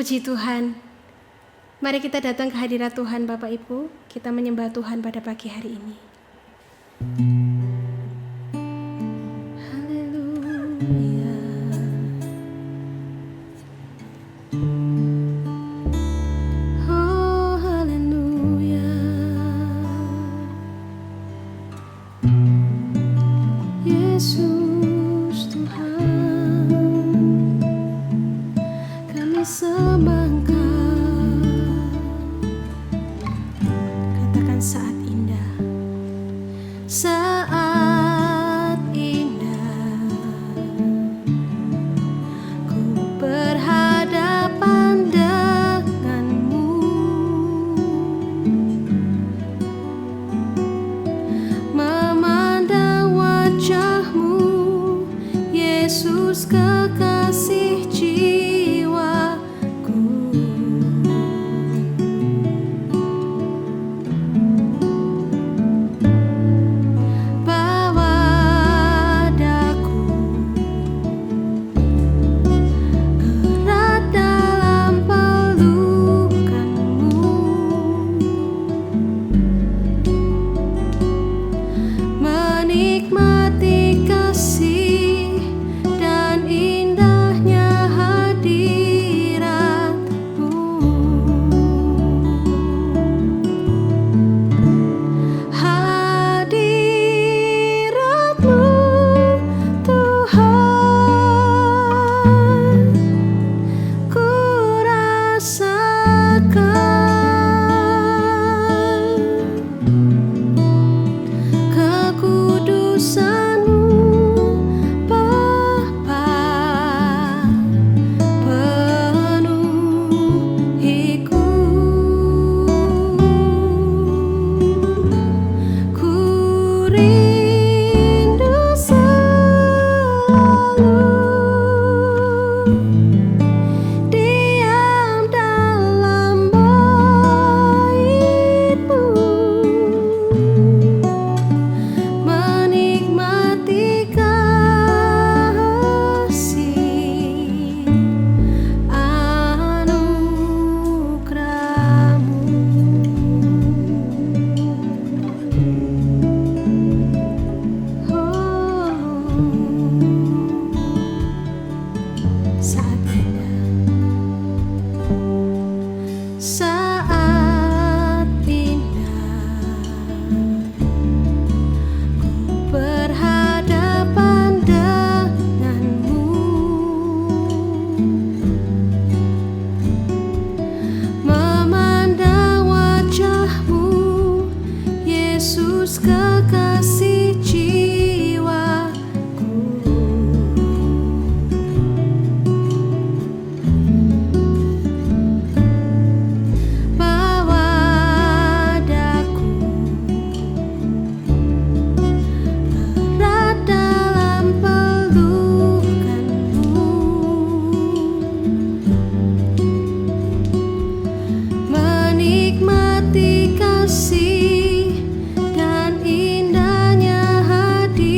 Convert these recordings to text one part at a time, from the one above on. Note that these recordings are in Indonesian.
Puji Tuhan. Mari kita datang ke hadirat Tuhan Bapak Ibu. Kita menyembah Tuhan pada pagi hari ini. Haleluya. Oh haleluya. Yesus Tuhan, kami sembah Engkau. Katakan saat indah, saat indah ku berhadapan denganmu, memandang wajahmu, Yesus kekasih jiwaku. Bawa daku erat dalam pelukanmu, menikmati kasih dan indahnya hadirat-Mu. Hadirat-Mu Tuhan, ku rasakan kekudusan-Mu Bapa, penuhiku. Ku rindu selalu diam dalam bait-Mu, menikmati kasih anugerah-Mu. Oh, saat indah, saat indah ku berhadapan denganmu, memandang wajahmu, Yesus kekasih jiwaku. Bawa daku erat dalam pelukan-Mu, menikmati kasih dan indahnya hadirat-Mu.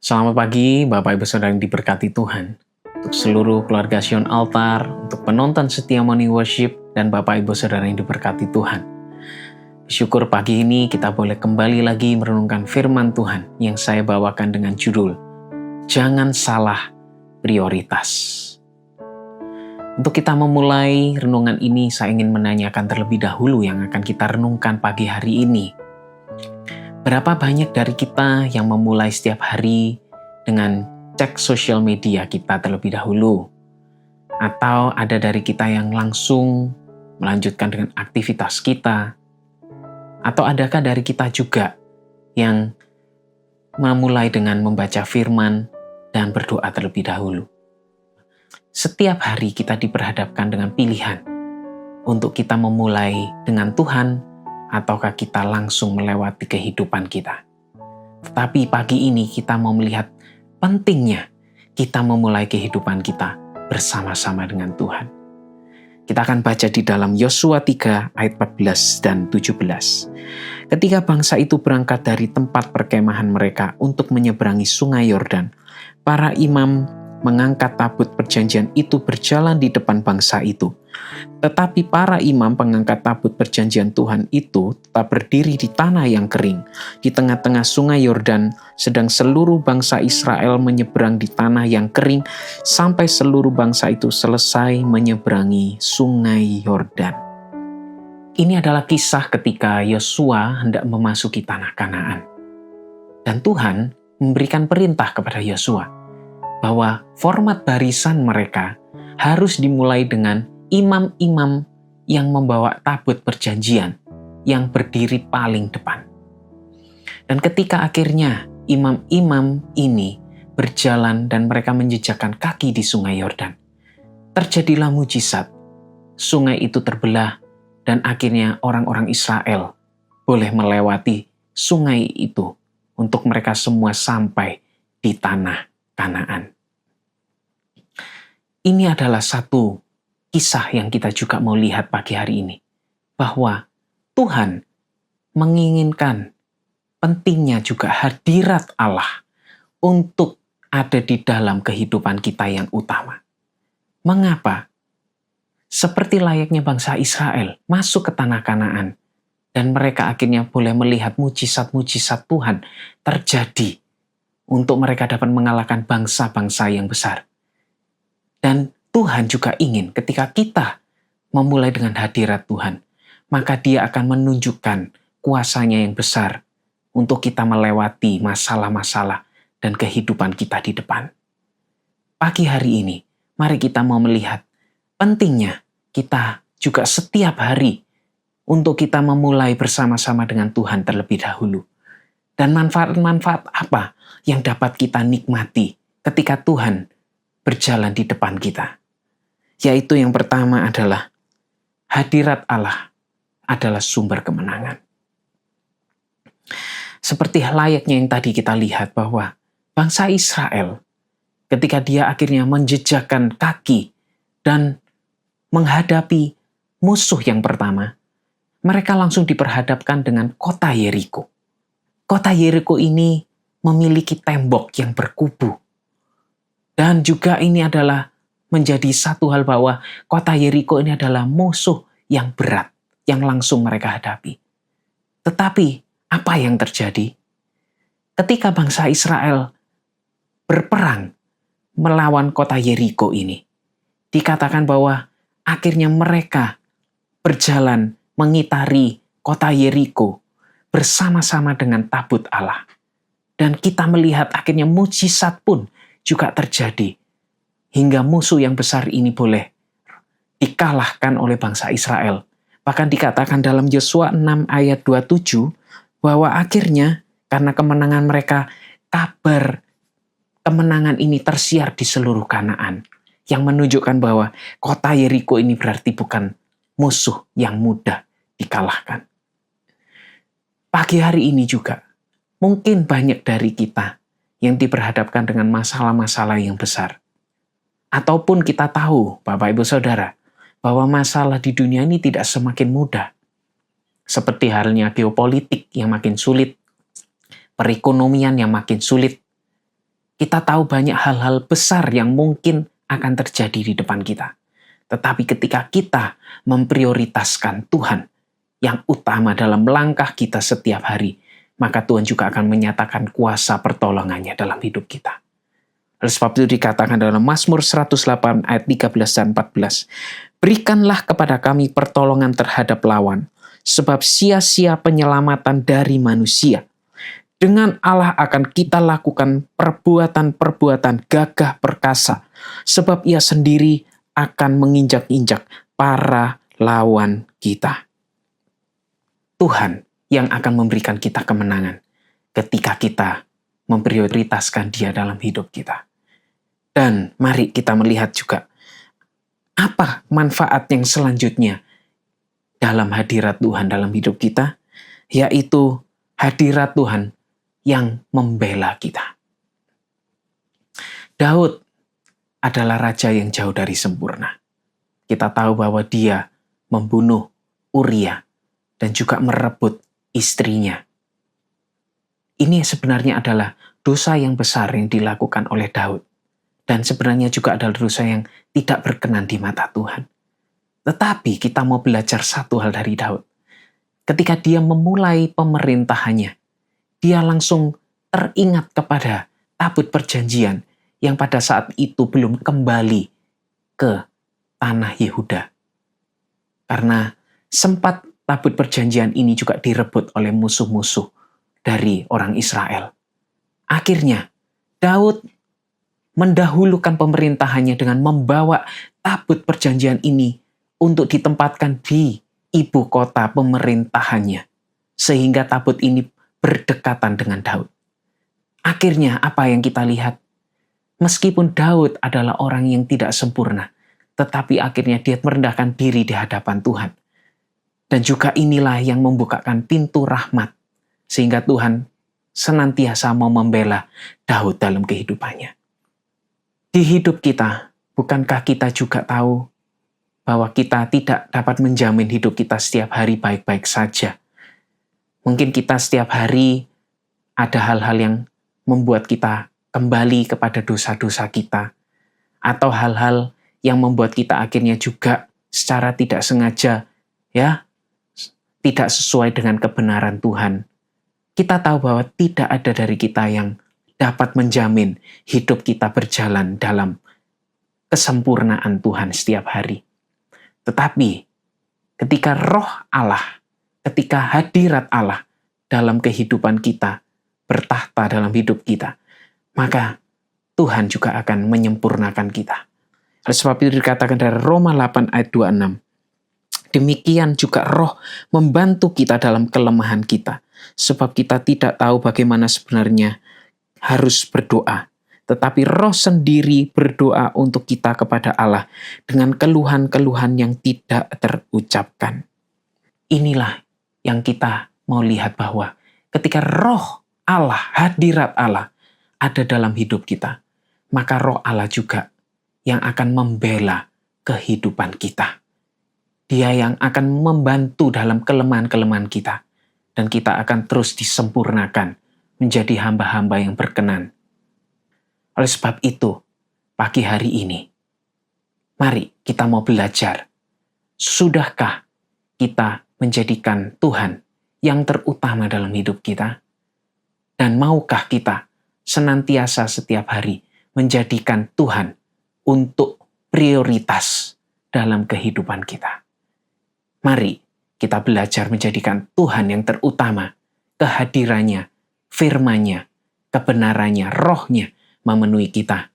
Selamat pagi Bapak Ibu Saudara yang diberkati Tuhan. Untuk seluruh keluarga Sion Altar, untuk penonton setia Morning Worship, dan Bapak Ibu Saudara yang diberkati Tuhan. Syukur pagi ini kita boleh kembali lagi merenungkan firman Tuhan yang saya bawakan dengan judul Jangan Salah Prioritas. Untuk kita memulai renungan ini, saya ingin menanyakan terlebih dahulu yang akan kita renungkan pagi hari ini. Berapa banyak dari kita yang memulai setiap hari dengan cek sosial media kita terlebih dahulu? Atau ada dari kita yang langsung melanjutkan dengan aktivitas kita? Atau adakah dari kita juga yang memulai dengan membaca firman dan berdoa terlebih dahulu? Setiap hari kita diperhadapkan dengan pilihan untuk kita memulai dengan Tuhan, ataukah kita langsung melewati kehidupan kita. Tetapi pagi ini kita mau melihat pentingnya kita memulai kehidupan kita bersama-sama dengan Tuhan. Kita akan baca di dalam Yosua 3 ayat 14 dan 17. Ketika bangsa itu berangkat dari tempat perkemahan mereka untuk menyeberangi sungai Yordan, para imam mengangkat tabut perjanjian itu berjalan di depan bangsa itu. Tetapi para imam pengangkat tabut perjanjian Tuhan itu tetap berdiri di tanah yang kering, di tengah-tengah sungai Yordan, sedang seluruh bangsa Israel menyeberang di tanah yang kering, sampai seluruh bangsa itu selesai menyeberangi sungai Yordan. Ini adalah kisah ketika Yosua hendak memasuki tanah Kanaan. Dan Tuhan memberikan perintah kepada Yosua bahwa format barisan mereka harus dimulai dengan imam-imam yang membawa tabut perjanjian yang berdiri paling depan. Dan ketika akhirnya imam-imam ini berjalan dan mereka menjejakkan kaki di sungai Yordan, terjadilah mujizat. Sungai itu terbelah dan akhirnya orang-orang Israel boleh melewati sungai itu untuk mereka semua sampai di tanah Kanaan. Ini adalah satu kisah yang kita juga mau lihat pagi hari ini. Bahwa Tuhan menginginkan pentingnya juga hadirat Allah untuk ada di dalam kehidupan kita yang utama. Mengapa? Seperti layaknya bangsa Israel masuk ke tanah Kanaan dan mereka akhirnya boleh melihat mujizat-mujizat Tuhan terjadi untuk mereka dapat mengalahkan bangsa-bangsa yang besar. Dan Tuhan juga ingin ketika kita memulai dengan hadirat Tuhan, maka Dia akan menunjukkan kuasa-Nya yang besar untuk kita melewati masalah-masalah dan kehidupan kita di depan. Pagi hari ini, mari kita mau melihat pentingnya kita juga setiap hari untuk kita memulai bersama-sama dengan Tuhan terlebih dahulu. Dan manfaat-manfaat apa yang dapat kita nikmati ketika Tuhan berjalan di depan kita? Yaitu yang pertama adalah hadirat Allah adalah sumber kemenangan. Seperti layaknya yang tadi kita lihat bahwa bangsa Israel ketika dia akhirnya menjejakkan kaki dan menghadapi musuh yang pertama, mereka langsung diperhadapkan dengan kota Yeriko. Kota Yeriko ini memiliki tembok yang berkubu. Dan juga ini adalah menjadi satu hal bahwa kota Yeriko ini adalah musuh yang berat yang langsung mereka hadapi. Tetapi apa yang terjadi? Ketika bangsa Israel berperang melawan kota Yeriko ini, dikatakan bahwa akhirnya mereka berjalan mengitari kota Yeriko bersama-sama dengan tabut Allah. Dan kita melihat akhirnya mujizat pun juga terjadi. Hingga musuh yang besar ini boleh dikalahkan oleh bangsa Israel. Bahkan dikatakan dalam Yosua 6 ayat 27 bahwa akhirnya karena kemenangan mereka, kabar kemenangan ini tersiar di seluruh Kanaan. Yang menunjukkan bahwa kota Yeriko ini berarti bukan musuh yang mudah dikalahkan. Pagi hari ini juga, mungkin banyak dari kita yang diperhadapkan dengan masalah-masalah yang besar. Ataupun kita tahu, Bapak Ibu Saudara, bahwa masalah di dunia ini tidak semakin mudah. Seperti halnya geopolitik yang makin sulit, perekonomian yang makin sulit, Kita tahu banyak hal-hal besar yang mungkin akan terjadi di depan kita. Tetapi ketika kita memprioritaskan Tuhan yang utama dalam langkah kita setiap hari, maka Tuhan juga akan menyatakan kuasa pertolongannya dalam hidup kita. Oleh sebab itu dikatakan dalam Mazmur 108 ayat 13 dan 14, "Berikanlah kepada kami pertolongan terhadap lawan, sebab sia-sia penyelamatan dari manusia. Dengan Allah akan kita lakukan perbuatan-perbuatan gagah perkasa, sebab Ia sendiri akan menginjak-injak para lawan kita." Tuhan yang akan memberikan kita kemenangan ketika kita memprioritaskan Dia dalam hidup kita. Dan mari kita melihat juga apa manfaat yang selanjutnya dalam hadirat Tuhan dalam hidup kita, yaitu hadirat Tuhan yang membela kita. Daud adalah raja yang jauh dari sempurna. Kita tahu bahwa dia membunuh Uria dan juga merebut istrinya. Ini sebenarnya adalah dosa yang besar yang dilakukan oleh Daud. Dan sebenarnya juga adalah dosa yang tidak berkenan di mata Tuhan. Tetapi kita mau belajar satu hal dari Daud. Ketika dia memulai pemerintahannya, dia langsung teringat kepada tabut perjanjian yang pada saat itu belum kembali ke tanah Yehuda. Karena sempat tabut perjanjian ini juga direbut oleh musuh-musuh dari orang Israel. Akhirnya, Daud mendahulukan pemerintahannya dengan membawa tabut perjanjian ini untuk ditempatkan di ibu kota pemerintahannya. Sehingga tabut ini berdekatan dengan Daud. Akhirnya apa yang kita lihat? Meskipun Daud adalah orang yang tidak sempurna, tetapi akhirnya dia merendahkan diri di hadapan Tuhan. Dan juga inilah yang membukakan pintu rahmat, sehingga Tuhan senantiasa mau membela Daud dalam kehidupannya. Di hidup kita, bukankah kita juga tahu bahwa kita tidak dapat menjamin hidup kita setiap hari baik-baik saja? Mungkin kita setiap hari ada hal-hal yang membuat kita kembali kepada dosa-dosa kita, atau hal-hal yang membuat kita akhirnya juga secara tidak sengaja tidak sesuai dengan kebenaran Tuhan. Kita tahu bahwa tidak ada dari kita yang dapat menjamin hidup kita berjalan dalam kesempurnaan Tuhan setiap hari. Tetapi ketika roh Allah, ketika hadirat Allah dalam kehidupan kita bertahta dalam hidup kita, maka Tuhan juga akan menyempurnakan kita. Oleh sebab itu dikatakan dari Roma 8 ayat 26, demikian juga roh membantu kita dalam kelemahan kita, sebab kita tidak tahu bagaimana sebenarnya harus berdoa. Tetapi roh sendiri berdoa untuk kita kepada Allah dengan keluhan-keluhan yang tidak terucapkan. Inilah yang kita mau lihat bahwa ketika roh Allah, hadirat Allah ada dalam hidup kita, maka roh Allah juga yang akan membela kehidupan kita. Dia yang akan membantu dalam kelemahan-kelemahan kita. Dan kita akan terus disempurnakan menjadi hamba-hamba yang berkenan. Oleh sebab itu, pagi hari ini, mari kita mau belajar. Sudahkah kita menjadikan Tuhan yang terutama dalam hidup kita? Dan maukah kita senantiasa setiap hari menjadikan Tuhan untuk prioritas dalam kehidupan kita? Mari kita belajar menjadikan Tuhan yang terutama, kehadirannya, firman-Nya, kebenarannya, roh-Nya memenuhi kita.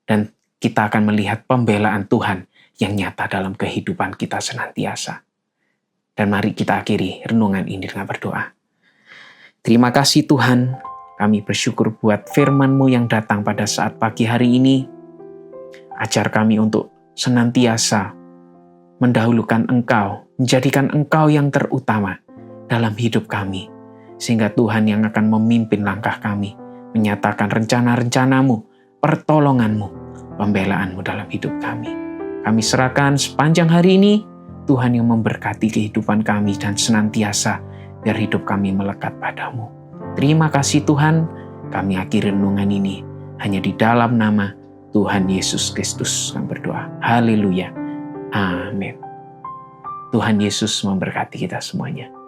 Dan kita akan melihat pembelaan Tuhan yang nyata dalam kehidupan kita senantiasa. Dan mari kita akhiri renungan ini dengan berdoa. Terima kasih Tuhan, kami bersyukur buat firman-Mu yang datang pada saat pagi hari ini. Ajar kami untuk senantiasa mendahulukan Engkau, menjadikan Engkau yang terutama dalam hidup kami. Sehingga Tuhan yang akan memimpin langkah kami, menyatakan rencana-rencana-Mu, pertolongan-Mu, pembelaan-Mu dalam hidup kami. Kami serahkan sepanjang hari ini, Tuhan yang memberkati kehidupan kami dan senantiasa biar hidup kami melekat padamu. Terima kasih Tuhan, kami akhiri renungan ini. Hanya di dalam nama Tuhan Yesus Kristus kami berdoa. Haleluya. Amin. Tuhan Yesus memberkati kita semuanya.